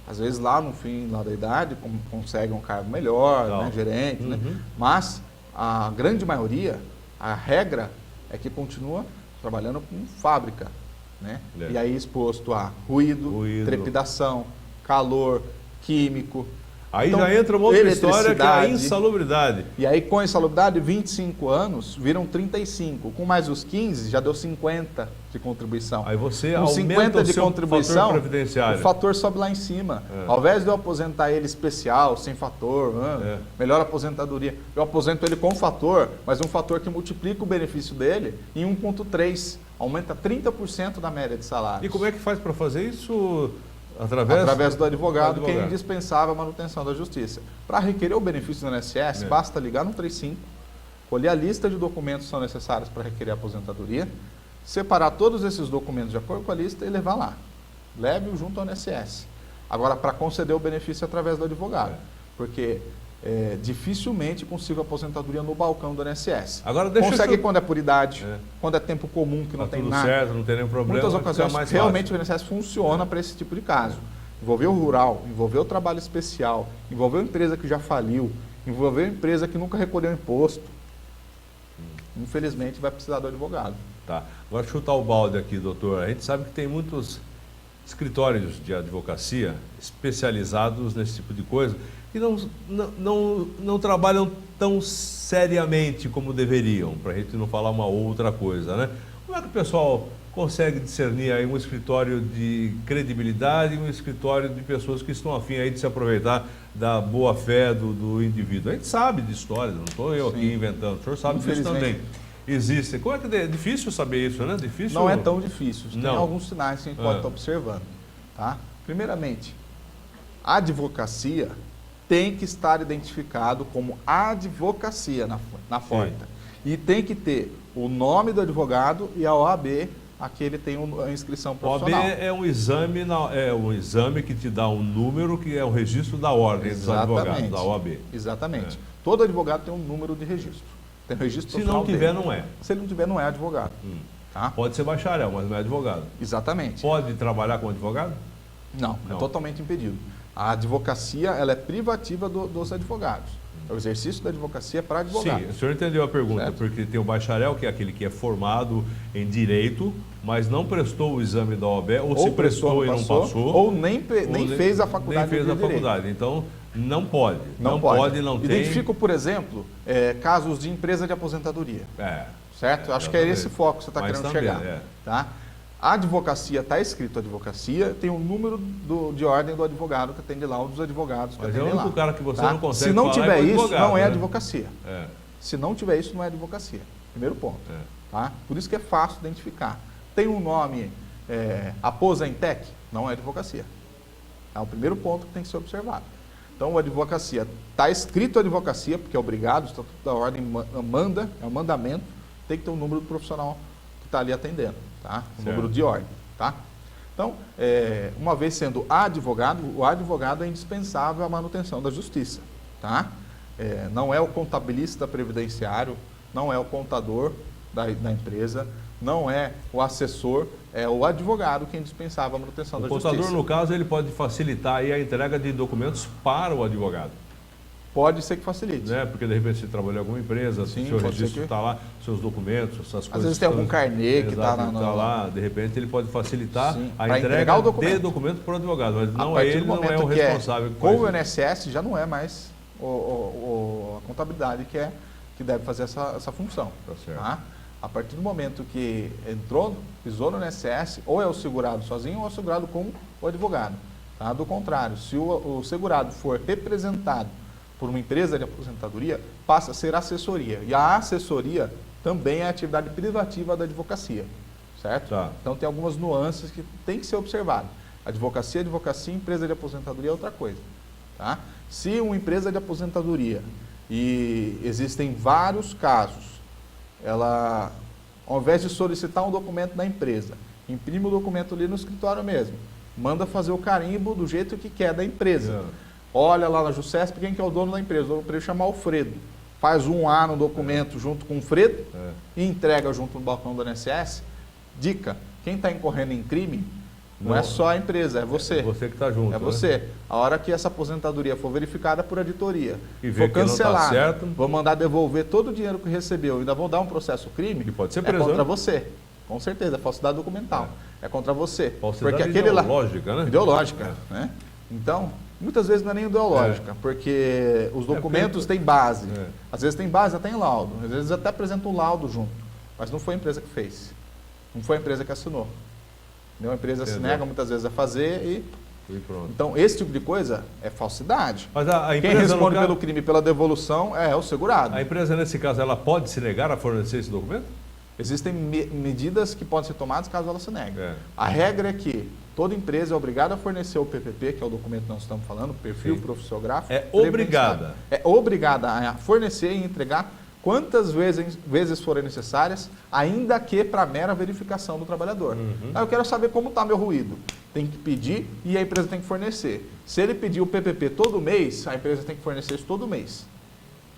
Às vezes lá no fim lá da idade consegue um cargo melhor, né, gerente, né? Mas a grande maioria, a regra é que continua trabalhando com fábrica, né? E aí exposto a ruído, trepidação, calor, químico. Aí Então, já entra uma outra história que é a eletricidade. insalubridade. E aí com a insalubridade, 25 anos viram 35. Com mais os 15, já deu 50 de contribuição. Aí você com aumenta 50 o de seu contribuição, fator previdenciário. o fator sobe lá em cima. Ao invés de eu aposentar ele especial, sem fator, melhor aposentadoria, eu aposento ele com fator, mas um fator que multiplica o benefício dele em 1,3. Aumenta 30% da média de salário. E como é que faz para fazer isso? Através do advogado, que é indispensável a manutenção da justiça. Para requerer o benefício do INSS, basta ligar no 35, colher a lista de documentos que são necessários para requerer a aposentadoria, separar todos esses documentos de acordo com a lista e levar lá. Leve-o junto ao INSS. Agora, para conceder o benefício através do advogado, porque dificilmente consigo aposentadoria no balcão do INSS. Agora, consegue quando é por idade, quando é tempo comum, que não tem tudo nada. certo, não tem nenhum problema. Muitas ocasiões, realmente o INSS funciona para esse tipo de caso. Envolveu o rural, envolveu o trabalho especial, envolveu empresa que já faliu, envolveu empresa que nunca recolheu imposto. Infelizmente, vai precisar do advogado. Tá. Agora, chutar o balde aqui, doutor. A gente sabe que tem muitos escritórios de advocacia especializados nesse tipo de coisa que não trabalham tão seriamente como deveriam, para a gente não falar uma outra coisa, né? Como é que o pessoal consegue discernir aí um escritório de credibilidade e um escritório de pessoas que estão afim aí de se aproveitar da boa fé do indivíduo? A gente sabe de histórias, não estou eu aqui inventando, o senhor sabe disso também. Existe. Como é que é difícil saber isso, né? Difícil? Não é tão difícil. Tem Não. alguns sinais que a gente pode estar observando. Tá? Primeiramente, advocacia tem que estar identificado como advocacia na porta. E tem que ter o nome do advogado e a OAB, aqui ele tem a inscrição profissional. OAB é um exame que te dá um número que é o registro da ordem dos advogados, da OAB. Exatamente. Todo advogado tem um número de registro. Tem um registro Se profissional não tiver, dele. não é. Se ele não tiver, não é advogado. Tá? Pode ser bacharel, mas não é advogado. Exatamente. Pode trabalhar como advogado? Não, Não. é totalmente impedido. A advocacia, ela é privativa dos advogados. O exercício da advocacia é para advogados. Sim, o senhor entendeu a pergunta, Certo. porque tem o bacharel, que é aquele que é formado em direito, mas não prestou o exame da OAB, ou se prestou e não passou. Ou nem fez a faculdade Nem fez de a direito. faculdade. Então, não pode. Não pode. Não tem. Identifico, por exemplo, casos de empresa de aposentadoria. Certo? Acho que é esse foco que você está Mas querendo também, chegar. Tá? A advocacia, está escrito advocacia, tem o número de ordem do advogado que atende lá, ou dos advogados que Mas é o atendem lá. único cara que você Tá? não consegue Se não falar tiver é o isso, advogado, não é né? advocacia. Se não tiver isso, não é advocacia. Primeiro ponto. Tá? Por isso que é fácil identificar. Tem um nome, Aposentec, não é advocacia. É o primeiro ponto que tem que ser observado. Então, a advocacia, está escrito advocacia, porque é obrigado, o Estatuto da Ordem manda, é um mandamento, tem que ter um número do profissional que está ali atendendo, tá? Um número de ordem, tá? Então, uma vez sendo advogado, o advogado é indispensável à manutenção da justiça, tá? Não é o contabilista previdenciário, não é o contador da empresa, não é o assessor, é o advogado que é indispensável à manutenção da justiça. O contador, no caso, ele pode facilitar aí a entrega de documentos para o advogado. Pode ser que facilite. Né? Porque, de repente, você trabalhou em alguma empresa, Sim, o seu pode ser registro que- está lá, seus documentos, essas coisas. Às vezes tem algum carnê que está Exato, lá, de repente ele pode facilitar Sim, a pra entrega entregar o de documento. documento para o advogado, mas A não é partir ele, do não é momento o que responsável. com o INSS já não é mais a contabilidade que deve fazer essa função. Tá certo. Tá? A partir do momento que pisou no INSS, ou é o segurado sozinho ou é o segurado com o advogado. Tá? Do contrário, se o segurado for representado por uma empresa de aposentadoria, passa a ser assessoria. E a assessoria também é atividade privativa da advocacia. Certo? Tá. Então tem algumas nuances que tem que ser observado. Advocacia, empresa de aposentadoria é outra coisa. Tá? Se uma empresa de aposentadoria, e existem vários casos, ela, ao invés de solicitar um documento da empresa, imprime o documento ali no escritório mesmo, manda fazer o carimbo do jeito que quer da empresa. Olha lá na JUSESP quem que é o dono da empresa, o empresa chama Alfredo. Faz um A no documento junto com o Fredo e entrega junto no balcão do INSS. Dica, quem está incorrendo em crime não é só a empresa, é você. É você que está junto. É né? você. A hora que essa aposentadoria for verificada por auditoria, E for ver que não tá cancelada, certo. vão mandar devolver todo o dinheiro que recebeu, ainda vão dar um processo crime, E pode ser é preso, contra né? você. Com certeza, é falsidade documental. É contra você. Falsidade Porque aquele lá, ideológica, né? ideológica, né? Então, muitas vezes não é nem ideológica, porque os documentos têm base. Às vezes tem base até em laudo, às vezes até apresenta um laudo junto, mas não foi a empresa que fez. Não foi a empresa que assinou. A empresa se Entendeu? nega muitas vezes a fazer e... E pronto. Então, esse tipo de coisa é falsidade. Mas a Quem empresa, responde no caso, pelo crime e pela devolução é o segurado. a empresa, nesse caso, ela pode se negar a fornecer esse documento? Existem medidas que podem ser tomadas caso ela se negue. É. A regra é que toda empresa é obrigada a fornecer o PPP, que é o documento que nós estamos falando, perfil Sim. profissiográfico. É previdenciário. obrigada. É obrigada a fornecer e entregar quantas vezes forem necessárias, ainda que para mera verificação do trabalhador. Eu quero saber como está meu ruído. Tem que pedir e a empresa tem que fornecer. Se ele pedir o PPP todo mês, a empresa tem que fornecer isso todo mês.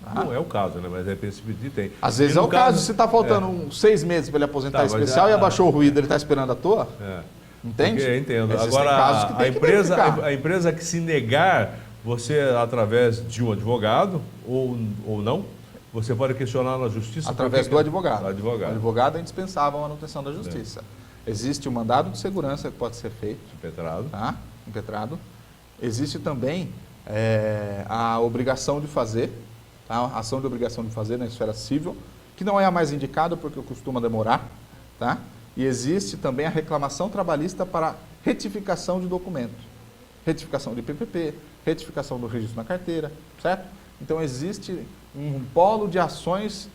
Tá? Não é o caso, né? Mas é para esse pedir tem. Às vezes E é no o caso, se está faltando uns 6 meses para ele aposentar Tá, mas especial e a- abaixou o ruído, ele está esperando à toa? É. Entende? Porque eu entendo. Existem Agora, casos que tem que verificar. a empresa que se negar, você, através de um advogado ou não, você pode questionar na justiça. Através por que do que- advogado. Do O advogado. advogado é indispensável à manutenção da justiça. Existe o mandado de segurança que pode ser feito, Impetrado. tá? Impetrado. Existe também a obrigação de fazer, tá? A ação de obrigação de fazer na esfera civil, que não é a mais indicada porque costuma demorar, tá? E existe também a reclamação trabalhista para retificação de documento. Retificação de PPP, retificação do registro na carteira, certo? Então existe um polo de ações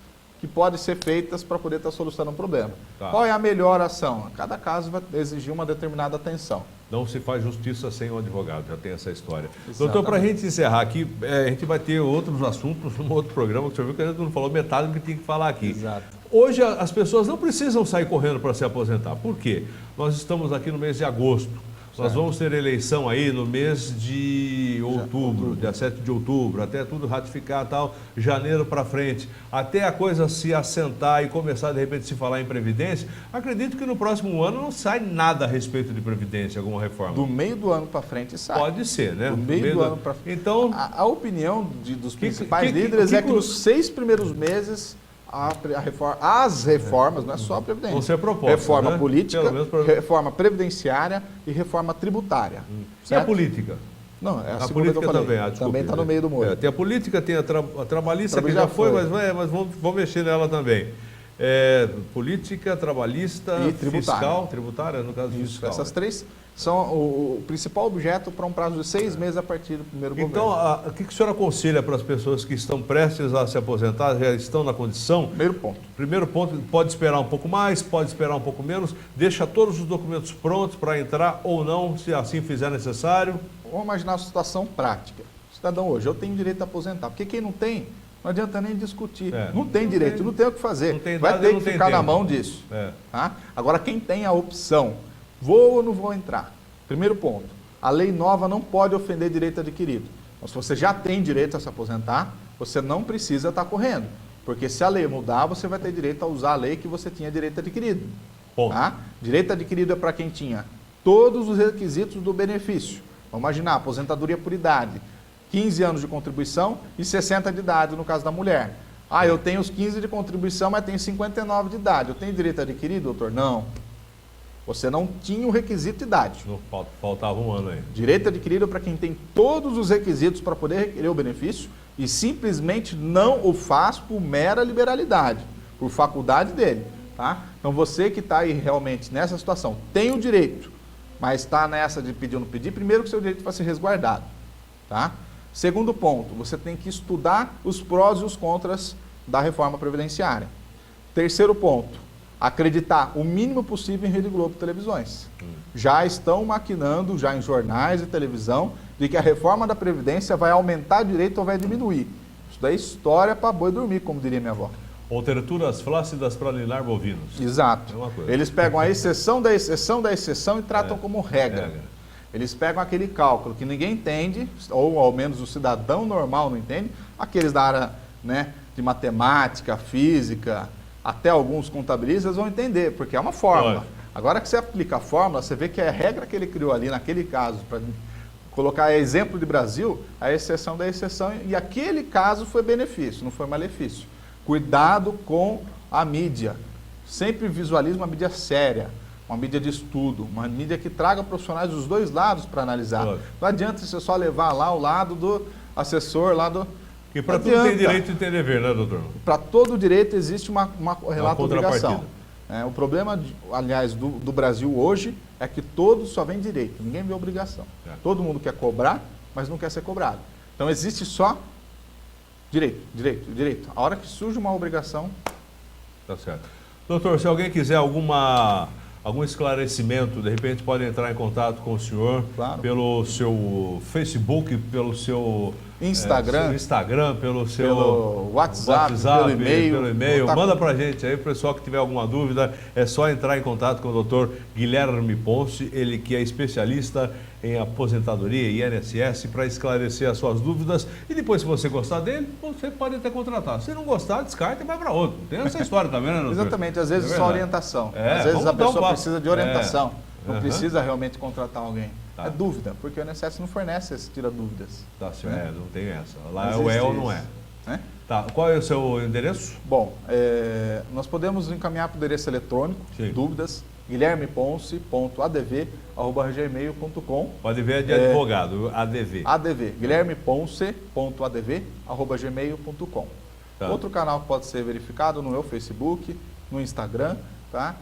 que podem ser feitas para poder estar solucionando um problema. Tá. Qual é a melhor ação? Cada caso vai exigir uma determinada atenção. Não se faz justiça sem o advogado, já tem essa história. Exatamente. Doutor, para a gente encerrar aqui, a gente vai ter outros assuntos num outro programa, que o senhor viu que a gente não falou metade do que tinha que falar aqui. Exato. Hoje as pessoas não precisam sair correndo para se aposentar. Por quê? Nós estamos aqui no mês de agosto. Nós vamos ter eleição aí no mês de outubro, dia 7 de outubro, até tudo ratificar tal, janeiro para frente, até a coisa se assentar e começar de repente a se falar em Previdência. Acredito que no próximo ano não sai nada a respeito de Previdência, alguma reforma. Do meio do ano para frente sai. Pode ser, né? Do meio do ano para frente. Então, A opinião dos principais líderes é que nos 6 primeiros meses as reformas, não é só a Previdência. Vão ser propostas, reforma né? política, Pelo menos reforma previdenciária e reforma tributária. e a Certo? política? Não, é a A segunda que política eu falei. também, desculpe. Também está no meio do molho. Tem a política, tem a trabalhista, que Já já foi, foi. mas vamos mexer nela também. Política, trabalhista, E tributária. fiscal, tributária, no caso Isso, fiscal. essas três são o principal objeto para um prazo de 6 meses a partir do primeiro Então, governo. o que o senhor aconselha para as pessoas que estão prestes a se aposentar, já estão na condição? Primeiro ponto. Pode esperar um pouco mais, pode esperar um pouco menos, deixa todos os documentos prontos para entrar ou não, se assim fizer necessário. Vamos imaginar a situação prática. Cidadão, hoje, eu tenho direito a aposentar. Porque quem não tem, não adianta nem discutir. Não tem direito, não tem o que fazer. Não tem Vai nada, ter não que tem ficar na tempo. mão disso. É. Tá? Agora, quem tem a opção, vou ou não vou entrar? Primeiro ponto, a lei nova não pode ofender direito adquirido. Então, se você já tem direito a se aposentar, você não precisa estar correndo. Porque se a lei mudar, você vai ter direito a usar a lei que você tinha direito adquirido. Ponto. Tá? Direito adquirido é para quem tinha todos os requisitos do benefício. Vamos imaginar, aposentadoria por idade, 15 anos de contribuição e 60 de idade no caso da mulher. Eu tenho os 15 de contribuição, mas tenho 59 de idade. Eu tenho direito adquirido, doutor? Não. Você não tinha o requisito de idade. Não, faltava um ano aí. Direito adquirido para quem tem todos os requisitos para poder requerer o benefício e simplesmente não o faz por mera liberalidade, por faculdade dele. Tá? Então você que está aí realmente nessa situação, tem o direito, mas está nessa de pedir ou não pedir, primeiro que o seu direito vai ser resguardado. Tá? Segundo ponto, você tem que estudar os prós e os contras da reforma previdenciária. Terceiro ponto, acreditar o mínimo possível em Rede Globo Televisões. Já estão maquinando, já em jornais e televisão, de que a reforma da Previdência vai aumentar direito ou vai diminuir. Isso daí é história para boi dormir, como diria minha avó. Alteraturas flácidas para ninar bovinos. Exato. É uma coisa. Eles pegam a exceção da exceção da exceção e tratam como regra. Eles pegam aquele cálculo que ninguém entende, ou ao menos o cidadão normal não entende, aqueles da área, né, de matemática, física, até alguns contabilistas vão entender, porque é uma fórmula. Lógico. Agora que você aplica a fórmula, você vê que é a regra que ele criou ali naquele caso, para colocar exemplo de Brasil, a exceção da exceção, e aquele caso foi benefício, não foi malefício. Cuidado com a mídia. Sempre visualize uma mídia séria, uma mídia de estudo, uma mídia que traga profissionais dos dois lados para analisar. Claro. Não adianta você só levar lá o lado do assessor, lá do... E para Não tudo tem adianta. direito e tem dever, né, doutor? Para todo direito existe uma relato obrigação. contrapartida. O problema, aliás, do Brasil hoje é que todos só vem direito, ninguém vê obrigação. Todo mundo quer cobrar, mas não quer ser cobrado. Então existe só direito. A hora que surge uma obrigação... Tá certo. Doutor, se alguém quiser algum esclarecimento, de repente pode entrar em contato com o senhor, Claro. pelo seu Facebook, pelo seu Instagram, pelo seu pelo WhatsApp, pelo e-mail. Manda pra gente aí, o pessoal que tiver alguma dúvida, é só entrar em contato com o doutor Guilherme Ponce, ele que é especialista em aposentadoria e INSS, para esclarecer as suas dúvidas. E depois, se você gostar dele, você pode até contratar. Se não gostar, descarta e vai para outro. Tem essa história também, né, doutor? Exatamente, às vezes É só verdade. orientação. É, Às vezes vamos a dar um pessoa passo. precisa de orientação, não Aham. precisa realmente contratar alguém. Tá. É dúvida, porque o INSS não fornece esse tira dúvidas. Tá certo, não tem essa. Lá Não é existe ou não é. isso, né? Tá, qual é o seu endereço? Bom, nós podemos encaminhar para o endereço eletrônico, Sim. dúvidas, guilhermeponce.adv@gmail.com. Pode ver, é de advogado, ADV. ADV, guilhermeponce.adv@gmail.com. Tá. Outro canal que pode ser verificado no meu Facebook, no Instagram, tá?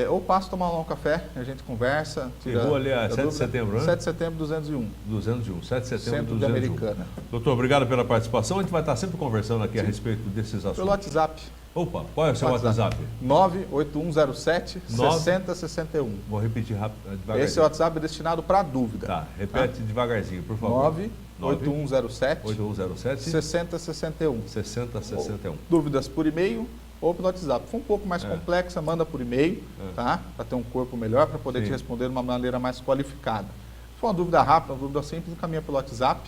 Ou passo tomar lá um café, a gente conversa. Que rua ali é 7 de setembro, né? 7 de setembro, 201. 201, 7 de setembro, Centro de 201. Americana. Doutor, obrigado pela participação. A gente vai estar sempre conversando aqui a respeito desses assuntos. Pelo WhatsApp. Opa, qual é o seu WhatsApp? 98107-6061. Vou repetir rápido, devagarzinho. Esse é o WhatsApp destinado para dúvida. Tá, repete devagarzinho, por favor. 98107-6061. 6061. Dúvidas por e-mail ou pelo WhatsApp. For um pouco mais complexa, manda por e-mail, tá? Para ter um corpo melhor, para poder te responder de uma maneira mais qualificada. Se for uma dúvida rápida, uma dúvida simples, encaminha pelo WhatsApp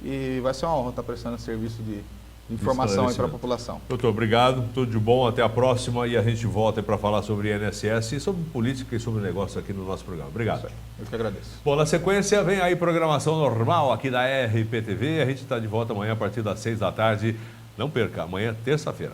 e vai ser uma honra estar prestando esse serviço de informação aí para a população. Doutor, obrigado, tudo de bom, até a próxima e a gente volta para falar sobre INSS e sobre política e sobre negócio aqui no nosso programa. Obrigado. Eu que agradeço. Bom, na sequência vem aí programação normal aqui da RPTV, a gente está de volta amanhã a partir das 6 da tarde. Não perca, amanhã, terça-feira.